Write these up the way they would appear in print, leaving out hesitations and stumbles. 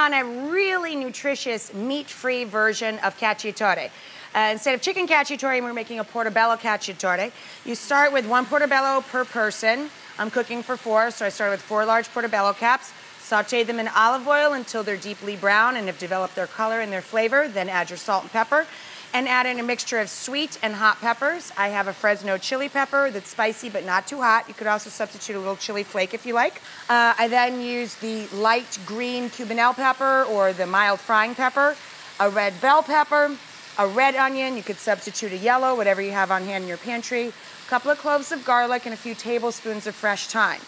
on a really nutritious, meat-free version of cacciatore. Instead of chicken cacciatore, we're making a portobello cacciatore. You start with 1 portobello per person. I'm cooking for 4, so I started with 4 large portobello caps. Saute them in olive oil until they're deeply brown and have developed their color and their flavor. Then add your salt and pepper. And add in a mixture of sweet and hot peppers. I have a Fresno chili pepper that's spicy but not too hot. You could also substitute a little chili flake if you like. I then use the light green cubanelle pepper or the mild frying pepper, a red bell pepper, a red onion. You could substitute a yellow, whatever you have on hand in your pantry, a couple of cloves of garlic, and a few tablespoons of fresh thyme.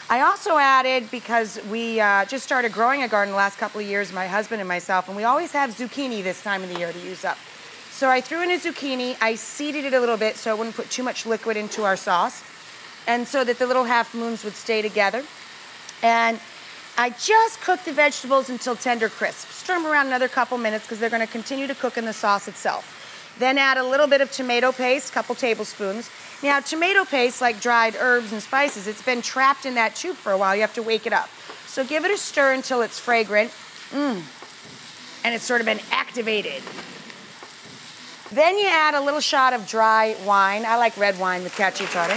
I also added, because we just started growing a garden the last couple of years, my husband and myself, and we always have zucchini this time of the year to use up. So I threw in a zucchini, I seeded it a little bit so I wouldn't put too much liquid into our sauce, and so that the little half moons would stay together. And I just cooked the vegetables until tender crisp. Stir them around another couple minutes because they're going to continue to cook in the sauce itself. Then add a little bit of tomato paste, a couple tablespoons. Now, tomato paste, like dried herbs and spices, it's been trapped in that tube for a while. You have to wake it up. So give it a stir until it's fragrant. And it's sort of been activated. Then you add a little shot of dry wine. I like red wine with cacciatore.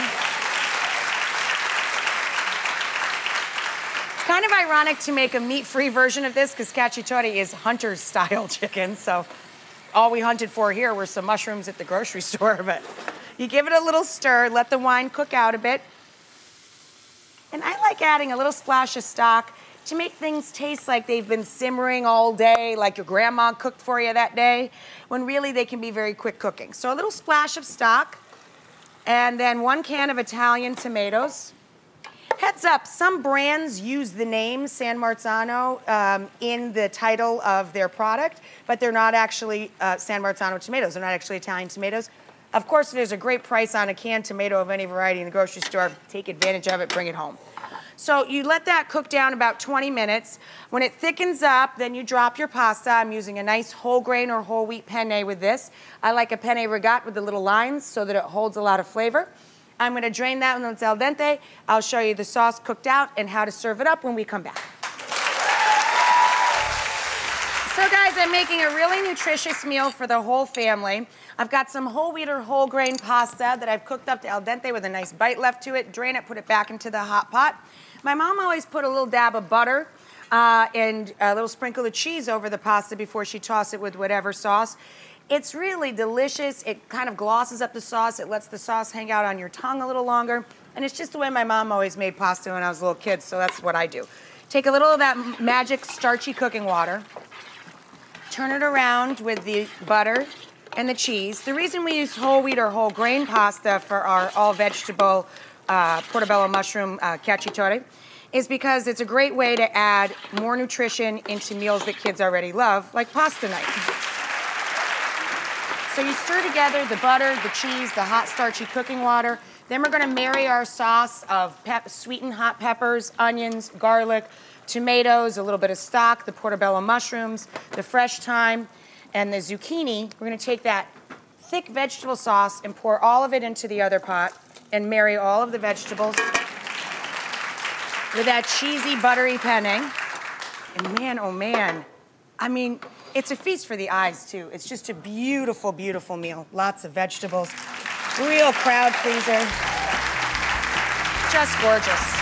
It's kind of ironic to make a meat-free version of this because cacciatore is hunter's style chicken, so all we hunted for here were some mushrooms at the grocery store, but you give it a little stir, let the wine cook out a bit. And I like adding a little splash of stock to make things taste like they've been simmering all day, like your grandma cooked for you that day, when really they can be very quick cooking. So a little splash of stock, and then 1 can of Italian tomatoes. Heads up, some brands use the name San Marzano in the title of their product, but they're not actually San Marzano tomatoes. They're not actually Italian tomatoes. Of course, there's a great price on a canned tomato of any variety in the grocery store. Take advantage of it, bring it home. So you let that cook down about 20 minutes. When it thickens up, then you drop your pasta. I'm using a nice whole grain or whole wheat penne with this. I like a penne rigate with the little lines so that it holds a lot of flavor. I'm going to drain that when it's al dente. I'll show you the sauce cooked out and how to serve it up when we come back. So guys, I'm making a really nutritious meal for the whole family. I've got some whole wheat or whole grain pasta that I've cooked up to al dente with a nice bite left to it. Drain it, put it back into the hot pot. My mom always put a little dab of butter and a little sprinkle of cheese over the pasta before she tossed it with whatever sauce. It's really delicious. It kind of glosses up the sauce. It lets the sauce hang out on your tongue a little longer. And it's just the way my mom always made pasta when I was a little kid, so that's what I do. Take a little of that magic starchy cooking water, turn it around with the butter and the cheese. The reason we use whole wheat or whole grain pasta for our all-vegetable portobello mushroom cacciatore is because it's a great way to add more nutrition into meals that kids already love, like pasta night. So you stir together the butter, the cheese, the hot starchy cooking water. Then we're gonna marry our sauce of sweetened hot peppers, onions, garlic, tomatoes, a little bit of stock, the portobello mushrooms, the fresh thyme, and the zucchini. We're gonna take that thick vegetable sauce and pour all of it into the other pot and marry all of the vegetables with that cheesy, buttery penne. And man, oh man, I mean, it's a feast for the eyes too. It's just a beautiful, beautiful meal. Lots of vegetables, real crowd pleaser, just gorgeous.